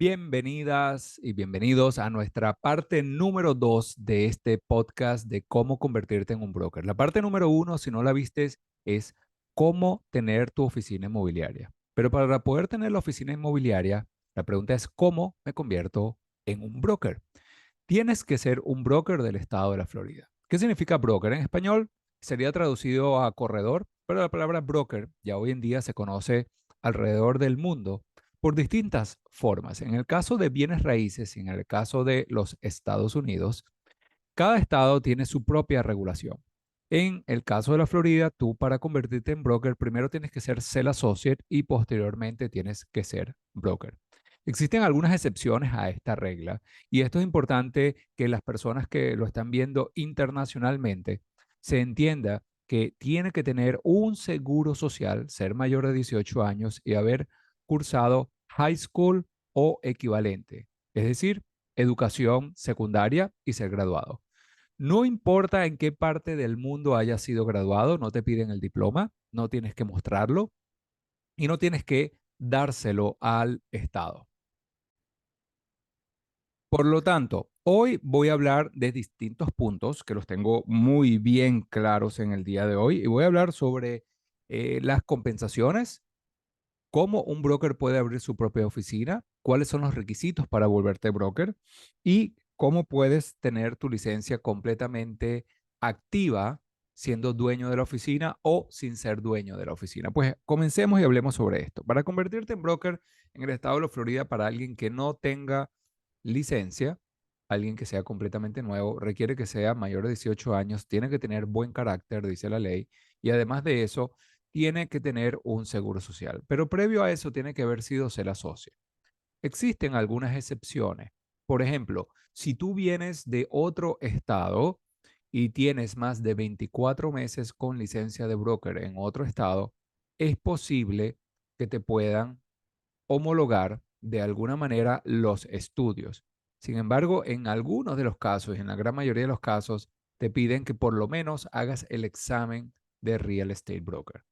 Bienvenidas y bienvenidos a nuestra parte número 2 de este podcast de cómo convertirte en un broker. La parte número 1, si no la vistes, es cómo tener tu oficina inmobiliaria. Pero para poder tener la oficina inmobiliaria, la pregunta es cómo me convierto en un broker. Tienes que ser un broker del estado de la Florida. ¿Qué significa broker? En español sería traducido a corredor, pero la palabra broker ya hoy en día se conoce alrededor del mundo por distintas formas. En el caso de bienes raíces y en el caso de los Estados Unidos, cada estado tiene su propia regulación. En el caso de la Florida, tú para convertirte en broker, primero tienes que ser sell associate y posteriormente tienes que ser broker. Existen algunas excepciones a esta regla y esto es importante que las personas que lo están viendo internacionalmente se entienda que tiene que tener un seguro social, ser mayor de 18 años y haber cursado high school o equivalente, es decir, educación secundaria y ser graduado. No importa en qué parte del mundo hayas sido graduado, no te piden el diploma, no tienes que mostrarlo y no tienes que dárselo al Estado. Por lo tanto, hoy voy a hablar de distintos puntos que los tengo muy bien claros en el día de hoy y voy a hablar sobre las compensaciones, cómo un broker puede abrir su propia oficina, cuáles son los requisitos para volverte broker y cómo puedes tener tu licencia completamente activa siendo dueño de la oficina o sin ser dueño de la oficina. Pues comencemos y hablemos sobre esto. Para convertirte en broker en el estado de la Florida para alguien que no tenga licencia, alguien que sea completamente nuevo, requiere que sea mayor de 18 años, tiene que tener buen carácter, dice la ley, y además de eso, tiene que tener un seguro social. Pero previo a eso, tiene que haber sido ser socio. Existen algunas excepciones. Por ejemplo, si tú vienes de otro estado y tienes más de 24 meses con licencia de broker en otro estado, es posible que te puedan homologar de alguna manera los estudios. Sin embargo, en algunos de los casos, en la gran mayoría de los casos, te piden que por lo menos hagas el examen de Real Estate Broker.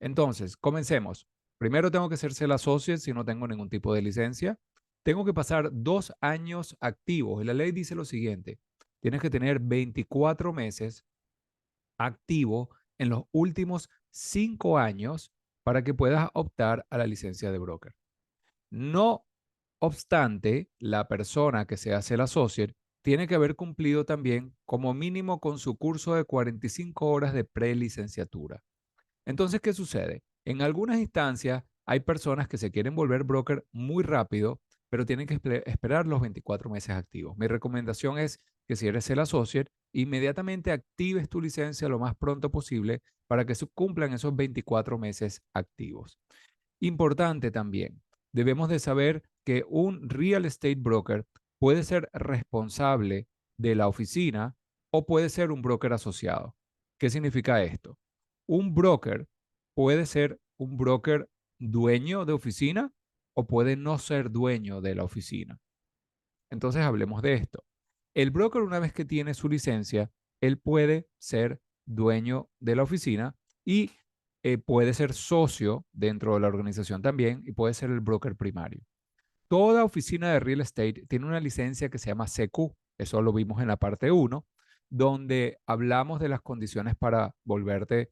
Entonces, comencemos. Primero tengo que hacerse el associate si no tengo ningún tipo de licencia. Tengo que pasar 2 años activos. Y la ley dice lo siguiente, tienes que tener 24 meses activo en los últimos 5 años para que puedas optar a la licencia de broker. No obstante, la persona que se hace el associate tiene que haber cumplido también como mínimo con su curso de 45 horas de prelicenciatura. Entonces, ¿qué sucede? En algunas instancias hay personas que se quieren volver broker muy rápido, pero tienen que esperar los 24 meses activos. Mi recomendación es que si eres el associate, inmediatamente actives tu licencia lo más pronto posible para que se cumplan esos 24 meses activos. Importante también, debemos de saber que un real estate broker puede ser responsable de la oficina o puede ser un broker asociado. ¿Qué significa esto? Un broker puede ser un broker dueño de oficina o puede no ser dueño de la oficina. Entonces hablemos de esto. El broker, una vez que tiene su licencia, él puede ser dueño de la oficina y puede ser socio dentro de la organización también y puede ser el broker primario. Toda oficina de real estate tiene una licencia que se llama CQ. Eso lo vimos en la parte 1, donde hablamos de las condiciones para volverte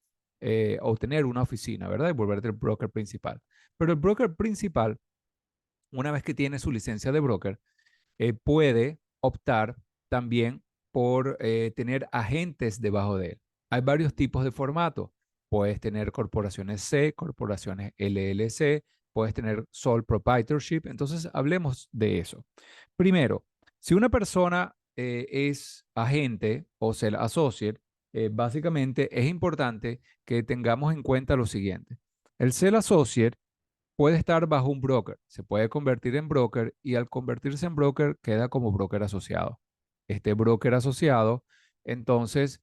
obtener una oficina, ¿verdad? Y volverte el broker principal. Pero el broker principal, una vez que tiene su licencia de broker, puede optar también por tener agentes debajo de él. Hay varios tipos de formato. Puedes tener corporaciones C, corporaciones LLC, puedes tener sole proprietorship. Entonces, hablemos de eso. Primero, si una persona es agente o se associate, básicamente es importante que tengamos en cuenta lo siguiente. El sell associate puede estar bajo un broker, se puede convertir en broker y al convertirse en broker queda como broker asociado. Este broker asociado entonces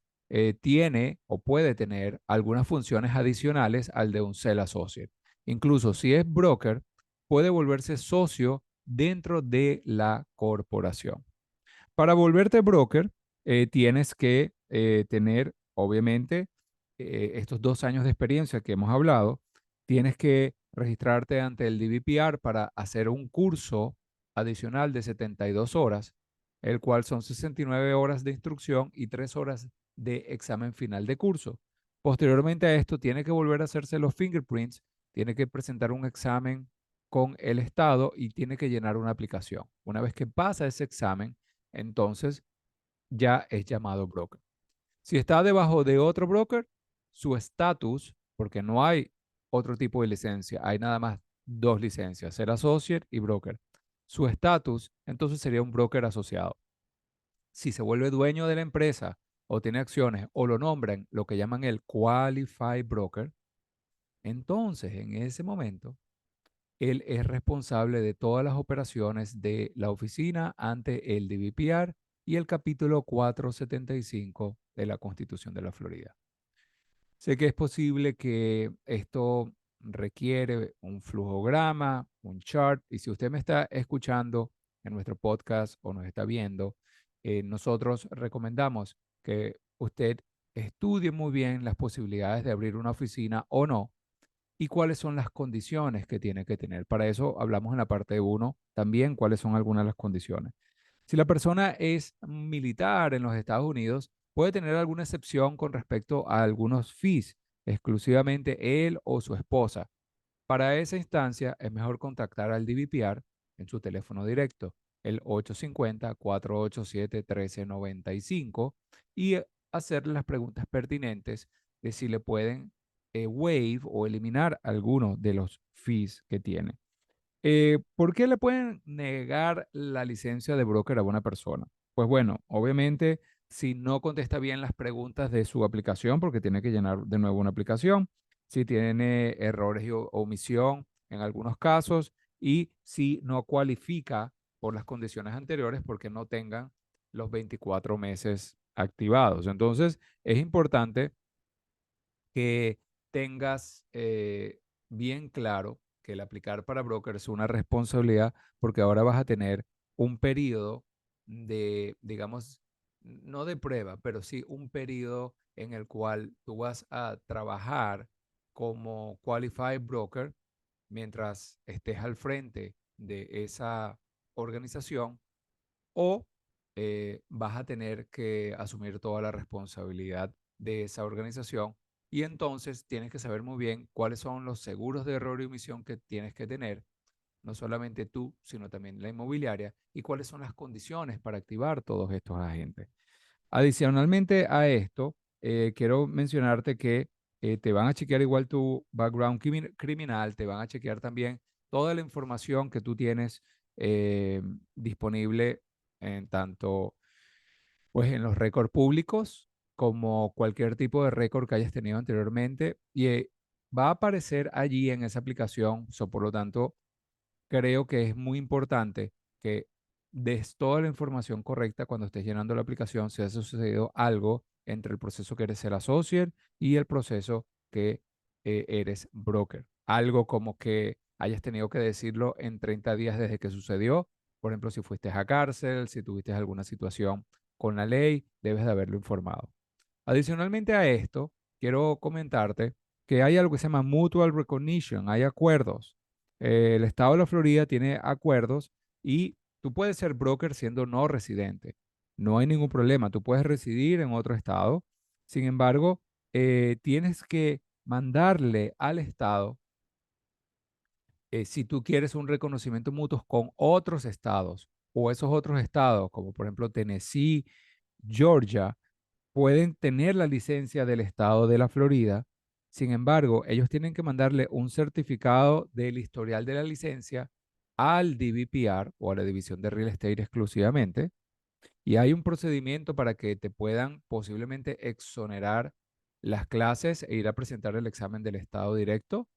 tiene o puede tener algunas funciones adicionales al de un sell associate. Incluso si es broker, puede volverse socio dentro de la corporación. Para volverte broker, tienes que tener, obviamente, estos 2 años de experiencia que hemos hablado. Tienes que registrarte ante el DBPR para hacer un curso adicional de 72 horas, el cual son 69 horas de instrucción y 3 horas de examen final de curso. Posteriormente a esto, tiene que volver a hacerse los fingerprints, tiene que presentar un examen con el Estado y tiene que llenar una aplicación. Una vez que pasa ese examen, entonces ya es llamado broker. Si está debajo de otro broker, su estatus, porque no hay otro tipo de licencia, hay nada más dos licencias, ser associate y broker. Su estatus, entonces sería un broker asociado. Si se vuelve dueño de la empresa o tiene acciones o lo nombran lo que llaman el qualified broker, entonces en ese momento él es responsable de todas las operaciones de la oficina ante el DBPR y el capítulo 475 de la Constitución de la Florida. Sé que es posible que esto requiere un flujograma, un chart, y si usted me está escuchando en nuestro podcast o nos está viendo, nosotros recomendamos que usted estudie muy bien las posibilidades de abrir una oficina o no y cuáles son las condiciones que tiene que tener. Para eso hablamos en la parte uno también cuáles son algunas de las condiciones. Si la persona es militar en los Estados Unidos, puede tener alguna excepción con respecto a algunos fees, exclusivamente él o su esposa. Para esa instancia es mejor contactar al DBPR en su teléfono directo, el 850-487-1395, y hacerle las preguntas pertinentes de si le pueden waive o eliminar alguno de los fees que tiene. ¿Por qué le pueden negar la licencia de broker a una persona? Pues bueno, obviamente, si no contesta bien las preguntas de su aplicación, porque tiene que llenar de nuevo una aplicación, si tiene errores y omisión en algunos casos, y si no cualifica por las condiciones anteriores porque no tengan los 24 meses activados. Entonces, es importante que tengas bien claro que el aplicar para broker es una responsabilidad porque ahora vas a tener un periodo de, digamos, no de prueba, pero sí un periodo en el cual tú vas a trabajar como qualified broker mientras estés al frente de esa organización o vas a tener que asumir toda la responsabilidad de esa organización y entonces tienes que saber muy bien cuáles son los seguros de error y omisión que tienes que tener, no solamente tú, sino también la inmobiliaria, y cuáles son las condiciones para activar todos estos agentes. Adicionalmente a esto, quiero mencionarte que te van a chequear igual tu background criminal, te van a chequear también toda la información que tú tienes disponible en tanto pues en los récords públicos como cualquier tipo de récord que hayas tenido anteriormente y va a aparecer allí en esa aplicación. Por lo tanto, creo que es muy importante que des toda la información correcta cuando estés llenando la aplicación si ha sucedido algo entre el proceso que eres el associate y el proceso que eres broker. Algo como que hayas tenido que decirlo en 30 días desde que sucedió. Por ejemplo, si fuiste a cárcel, si tuviste alguna situación con la ley, debes de haberlo informado. Adicionalmente a esto, quiero comentarte que hay algo que se llama Mutual Recognition, hay acuerdos. El estado de la Florida tiene acuerdos y tú puedes ser broker siendo no residente. No hay ningún problema, tú puedes residir en otro estado. Sin embargo, tienes que mandarle al estado, si tú quieres un reconocimiento mutuo con otros estados o esos otros estados, como por ejemplo Tennessee, Georgia, pueden tener la licencia del estado de la Florida. Sin embargo, ellos tienen que mandarle un certificado del historial de la licencia al DBPR o a la División de Real Estate exclusivamente. Y hay un procedimiento para que te puedan posiblemente exonerar las clases e ir a presentar el examen del estado directo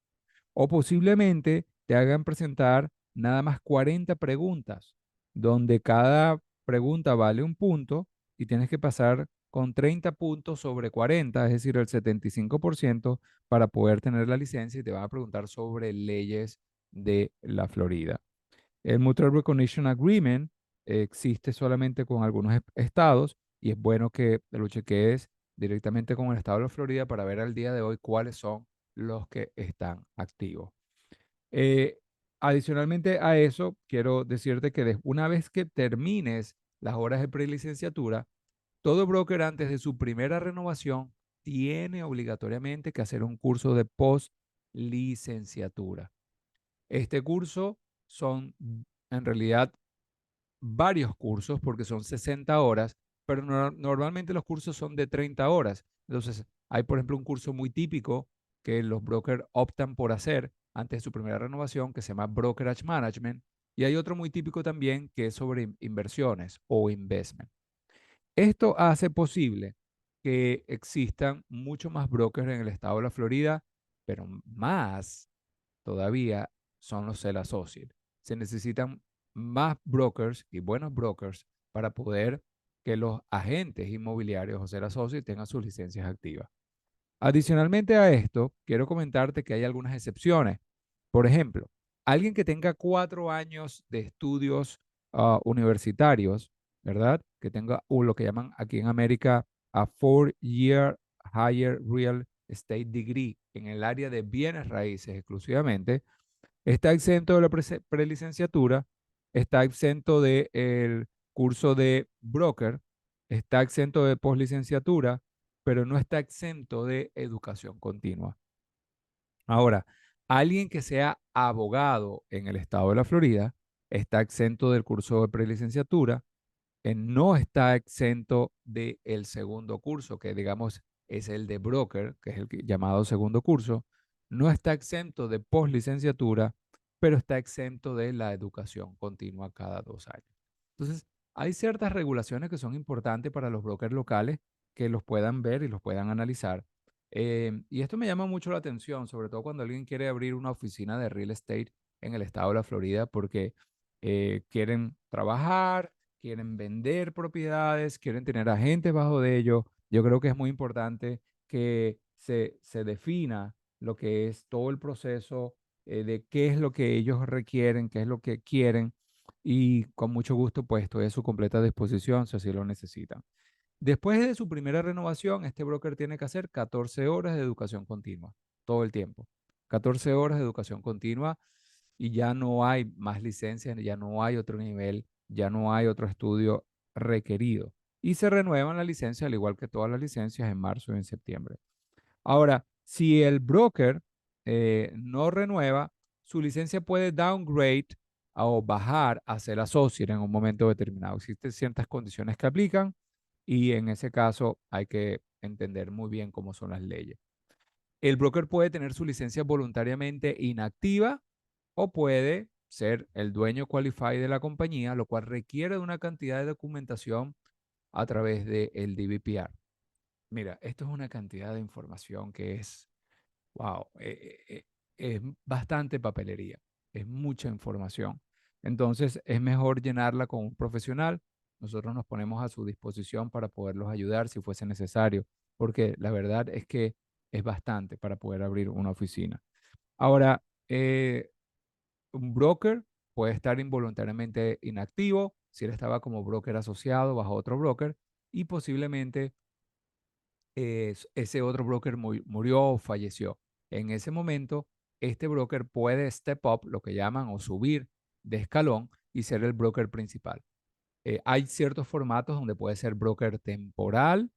o posiblemente te hagan presentar nada más 40 preguntas, donde cada pregunta vale un punto y tienes que pasar con 30 puntos sobre 40, es decir, el 75% para poder tener la licencia y te van a preguntar sobre leyes de la Florida. El Mutual Recognition Agreement existe solamente con algunos estados y es bueno que lo chequees directamente con el estado de la Florida para ver al día de hoy cuáles son los que están activos. Eh, Adicionalmente a eso, quiero decirte que una vez que termines las horas de prelicenciatura, todo broker antes de su primera renovación tiene obligatoriamente que hacer un curso de post-licenciatura. Este curso son en realidad varios cursos porque son 60 horas, pero normalmente los cursos son de 30 horas. Entonces, hay, por ejemplo, un curso muy típico que los brokers optan por hacer antes de su primera renovación que se llama Brokerage Management y hay otro muy típico también que es sobre inversiones o investment. Esto hace posible que existan muchos más brokers en el estado de la Florida, pero más todavía son los sell associates. Se necesitan más brokers y buenos brokers para poder que los agentes inmobiliarios o sell associates tengan sus licencias activas. Adicionalmente a esto, quiero comentarte que hay algunas excepciones. Por ejemplo, alguien que tenga 4 años de estudios universitarios, ¿verdad? Que tenga lo que llaman aquí en América a 4-year higher real estate degree en el área de bienes raíces exclusivamente, está exento de la prelicenciatura, está exento del curso de broker, está exento de poslicenciatura, pero no está exento de educación continua. Ahora, alguien que sea abogado en el estado de la Florida está exento del curso de prelicenciatura, no está exento del segundo curso, que digamos es el de broker, que es el llamado segundo curso, no está exento de postlicenciatura, pero está exento de la educación continua cada 2 años. Entonces, hay ciertas regulaciones que son importantes para los brokers locales que los puedan ver y los puedan analizar. Y esto me llama mucho la atención, sobre todo cuando alguien quiere abrir una oficina de real estate en el estado de la Florida, porque quieren trabajar, quieren vender propiedades, quieren tener agentes bajo de ellos. Yo creo que es muy importante que se defina lo que es todo el proceso de qué es lo que ellos requieren, qué es lo que quieren y con mucho gusto pues estoy a su completa disposición si así lo necesitan. Después de su primera renovación, este broker tiene que hacer 14 horas de educación continua, todo el tiempo. 14 horas de educación continua y ya no hay más licencias, ya no hay otro nivel, ya no hay otro estudio requerido. Y se renuevan las licencias, al igual que todas las licencias, en marzo y en septiembre. Ahora, si el broker no renueva, su licencia puede downgrade o bajar a ser associate en un momento determinado. Existen ciertas condiciones que aplican y en ese caso hay que entender muy bien cómo son las leyes. El broker puede tener su licencia voluntariamente inactiva o puede ser el dueño qualified de la compañía, lo cual requiere de una cantidad de documentación a través del DBPR. Mira, esto es una cantidad de información que es, wow, es bastante papelería, es mucha información. Entonces, es mejor llenarla con un profesional. Nosotros nos ponemos a su disposición para poderlos ayudar si fuese necesario, porque la verdad es que es bastante para poder abrir una oficina. Ahora, un broker puede estar involuntariamente inactivo si él estaba como broker asociado bajo otro broker y posiblemente ese otro broker murió o falleció. En ese momento, este broker puede step up, lo que llaman, o subir de escalón y ser el broker principal. Hay ciertos formatos donde puede ser broker temporal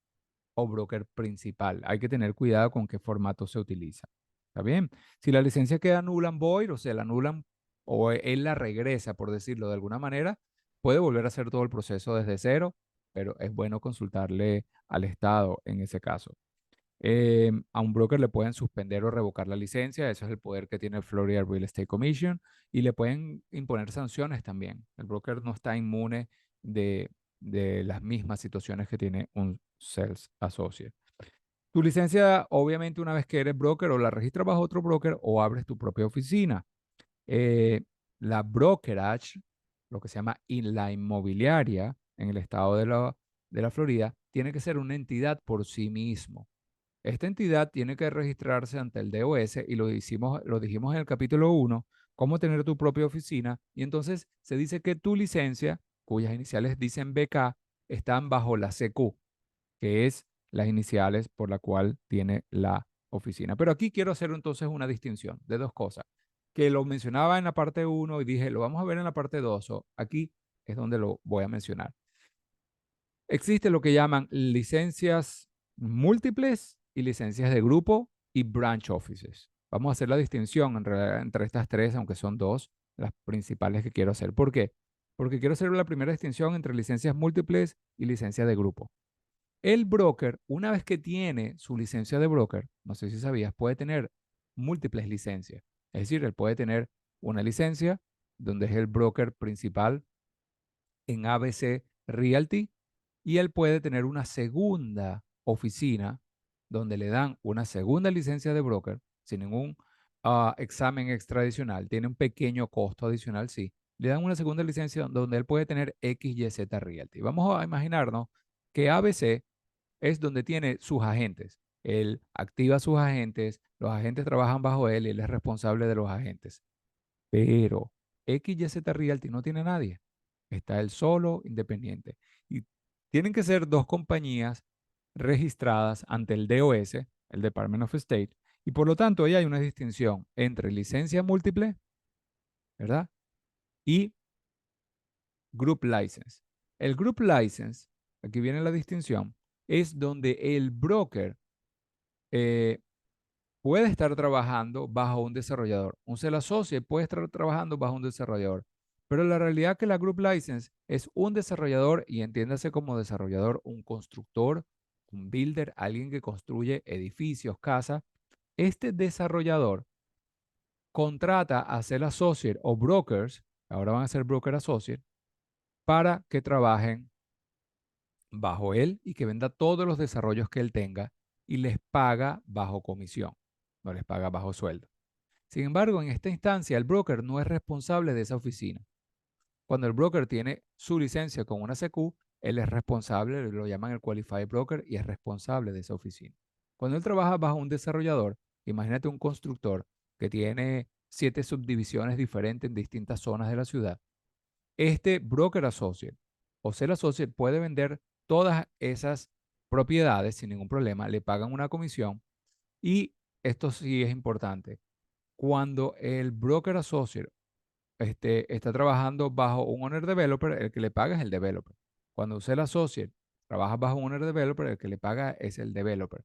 o broker principal. Hay que tener cuidado con qué formato se utiliza. ¿Está bien? Si la licencia queda null and void, o sea, la anulan o él la regresa, por decirlo de alguna manera, puede volver a hacer todo el proceso desde cero, pero es bueno consultarle al Estado en ese caso. A un broker le pueden suspender o revocar la licencia, eso es el poder que tiene el Florida Real Estate Commission, y le pueden imponer sanciones también. El broker no está inmune de las mismas situaciones que tiene un sales associate. Tu licencia, obviamente, una vez que eres broker, o la registras bajo otro broker o abres tu propia oficina. Eh, la brokerage, lo que se llama la inmobiliaria en el estado de la Florida, tiene que ser una entidad por sí mismo. Esta entidad tiene que registrarse ante el DOS y lo dijimos en el capítulo 1, cómo tener tu propia oficina. Y entonces se dice que tu licencia, cuyas iniciales dicen BK, están bajo la CQ, que es las iniciales por la cual tiene la oficina. Pero aquí quiero hacer entonces una distinción de dos cosas. que lo mencionaba en la parte uno y dije, lo vamos a ver en la parte 2. Aquí es donde lo voy a mencionar. Existe lo que llaman licencias múltiples y licencias de grupo y branch offices. Vamos a hacer la distinción entre estas tres, aunque son dos las principales que quiero hacer. ¿Por qué? Porque quiero hacer la primera distinción entre licencias múltiples y licencias de grupo. El broker, una vez que tiene su licencia de broker, no sé si sabías, puede tener múltiples licencias. Es decir, él puede tener una licencia donde es el broker principal en ABC Realty y él puede tener una segunda oficina donde le dan una segunda licencia de broker sin ningún examen extra adicional. Tiene un pequeño costo adicional, sí. Le dan una segunda licencia donde él puede tener XYZ Realty. Vamos a imaginarnos que ABC es donde tiene sus agentes. Él activa sus agentes, los agentes trabajan bajo él y él es responsable de los agentes. Pero XYZ Realty no tiene nadie. Está él solo, independiente. Y tienen que ser dos compañías registradas ante el DOS, el Department of State, y por lo tanto ahí hay una distinción entre licencia múltiple, ¿verdad? Y group license. El group license, aquí viene la distinción, es donde el broker eh, puede estar trabajando bajo un desarrollador. Un sales associate puede estar trabajando bajo un desarrollador. Pero la realidad es que la Group License es un desarrollador y entiéndase como desarrollador un constructor, un builder, alguien que construye edificios, casas. Este desarrollador contrata a sales associate o brokers, ahora van a ser broker associate, para que trabajen bajo él y que venda todos los desarrollos que él tenga y les paga bajo comisión, no les paga bajo sueldo. Sin embargo, en esta instancia, el broker no es responsable de esa oficina. Cuando el broker tiene su licencia con una CQ, él es responsable, lo llaman el Qualified Broker y es responsable de esa oficina. Cuando él trabaja bajo un desarrollador, imagínate un constructor que tiene 7 subdivisiones diferentes en distintas zonas de la ciudad. Este broker associate o ser associate puede vender todas esas propiedades sin ningún problema, le pagan una comisión y esto sí es importante. Cuando el broker associate está trabajando bajo un owner developer, el que le paga es el developer. Cuando usted el associate trabaja bajo un owner developer, el que le paga es el developer.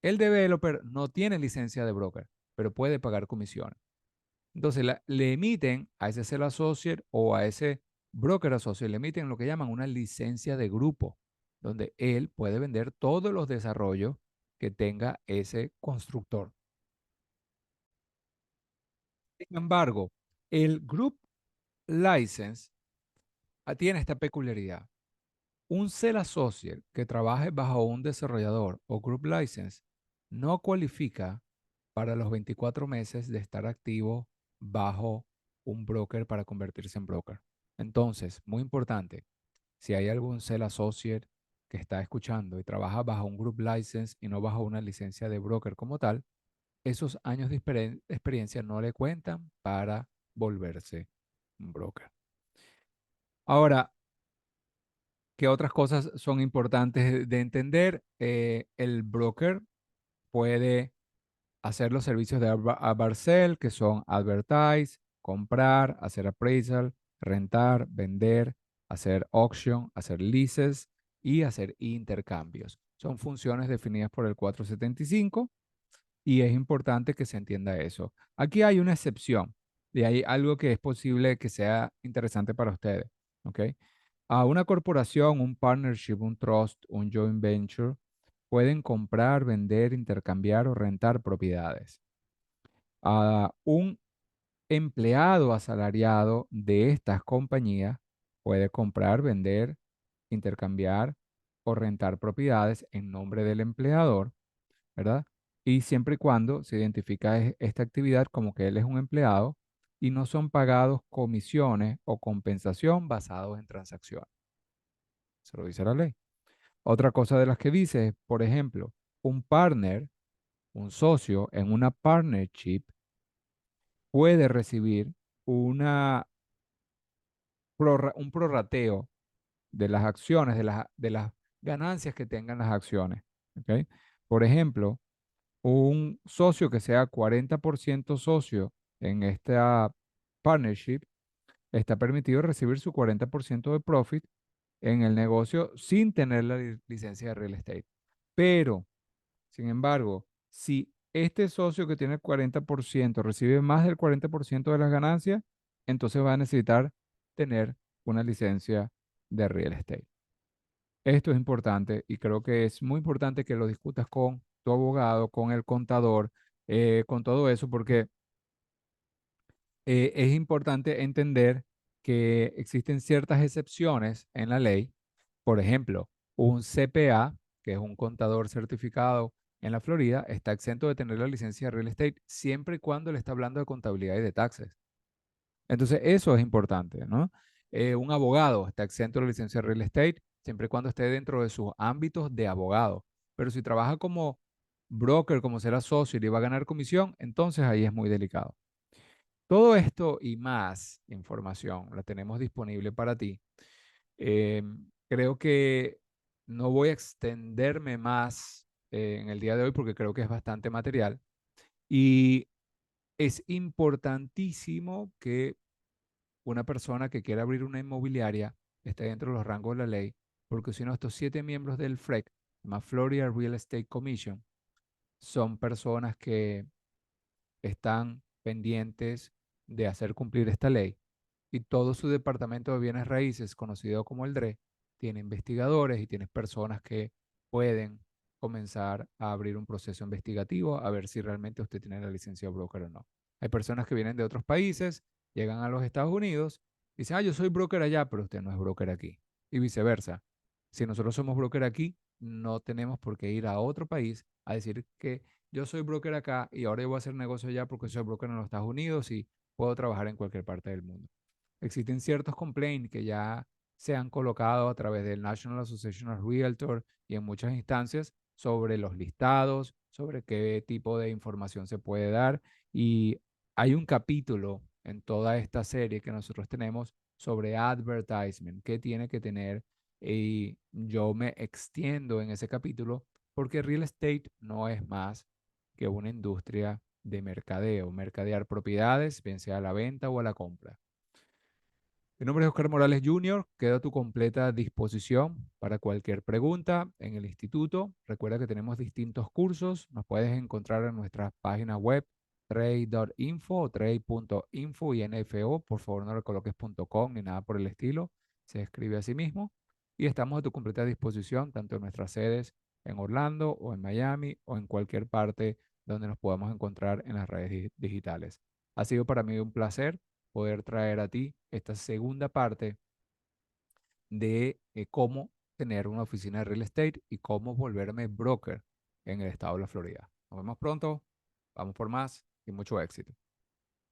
El developer no tiene licencia de broker, pero puede pagar comisiones. Entonces le emiten a ese sales associate o a ese broker associate, le emiten lo que llaman una licencia de grupo, donde él puede vender todos los desarrollos que tenga ese constructor. Sin embargo, el group license tiene esta peculiaridad. Un sales associate que trabaje bajo un desarrollador o group license no cualifica para los 24 meses de estar activo bajo un broker para convertirse en broker. Entonces, muy importante, si hay algún sales associate que está escuchando y trabaja bajo un group license y no bajo una licencia de broker como tal, esos años de experiencia no le cuentan para volverse un broker. Ahora, ¿qué otras cosas son importantes de entender? El broker puede hacer los servicios de Barcel, que son advertise, comprar, hacer appraisal, rentar, vender, hacer auction, hacer leases y hacer intercambios. Son funciones definidas por el 475 y es importante que se entienda eso. Aquí hay una excepción y hay algo que es posible que sea interesante para ustedes. ¿Ok? A una corporación, un partnership, un trust, un joint venture, pueden comprar, vender, intercambiar o rentar propiedades. A un empleado asalariado de estas compañías puede comprar, vender, intercambiar o rentar propiedades en nombre del empleador, ¿verdad? Y siempre y cuando se identifica esta actividad como que él es un empleado y no son pagados comisiones o compensación basados en transacciones. Se lo dice la ley. Otra cosa de las que dice, por ejemplo, un partner, un socio en una partnership puede recibir una un prorrateo de las acciones, de las ganancias que tengan las acciones. ¿Ok? Por ejemplo, un socio que sea 40% socio en esta partnership, está permitido recibir su 40% de profit en el negocio sin tener la licencia de real estate. Pero, sin embargo, si este socio que tiene el 40% recibe más del 40% de las ganancias, entonces va a necesitar tener una licencia de real estate. Esto es importante y creo que es muy importante que lo discutas con tu abogado, con el contador, con todo eso, porque es importante entender que existen ciertas excepciones en la ley. Por ejemplo, un CPA, que es un contador certificado en la Florida, está exento de tener la licencia de real estate siempre y cuando le está hablando de contabilidad y de taxes. Entonces, eso es importante, ¿no? Un abogado está exento de la licencia de real estate siempre y cuando esté dentro de sus ámbitos de abogado. Pero si trabaja como broker, como será socio y va a ganar comisión, entonces ahí es muy delicado. Todo esto y más información la tenemos disponible para ti. Creo que no voy a extenderme más en el día de hoy porque creo que es bastante material y es importantísimo que una persona que quiera abrir una inmobiliaria esté dentro de los rangos de la ley, porque si no, estos 7 miembros del FREC, más Florida Real Estate Commission, son personas que están pendientes de hacer cumplir esta ley y todo su departamento de bienes raíces, conocido como el DRE, tiene investigadores y tiene personas que pueden comenzar a abrir un proceso investigativo a ver si realmente usted tiene la licencia de broker o no. Hay personas que vienen de otros países, llegan a los Estados Unidos, y dicen, yo soy broker allá, pero usted no es broker aquí. Y viceversa. Si nosotros somos broker aquí, no tenemos por qué ir a otro país a decir que yo soy broker acá y ahora yo voy a hacer negocio allá porque soy broker en los Estados Unidos y puedo trabajar en cualquier parte del mundo. Existen ciertos complaints que ya se han colocado a través del National Association of Realtors y en muchas instancias sobre los listados, sobre qué tipo de información se puede dar. Y hay un capítulo en toda esta serie que nosotros tenemos sobre advertisement, qué tiene que tener. Y yo me extiendo en ese capítulo porque real estate no es más que una industria de mercadeo, mercadear propiedades, bien sea a la venta o a la compra. Mi nombre es Oscar Morales Jr. Quedo a tu completa disposición para cualquier pregunta en el instituto. Recuerda que tenemos distintos cursos. Nos puedes encontrar en nuestra página web trade.info o trade.info y NFO. Por favor, no le coloques .com ni nada por el estilo. Se escribe así mismo. Y estamos a tu completa disposición, tanto en nuestras sedes en Orlando o en Miami o en cualquier parte donde nos podamos encontrar en las redes digitales. Ha sido para mí un placer poder traer a ti esta segunda parte de cómo tener una oficina de real estate y cómo volverme broker en el estado de la Florida. Nos vemos pronto, vamos por más y mucho éxito.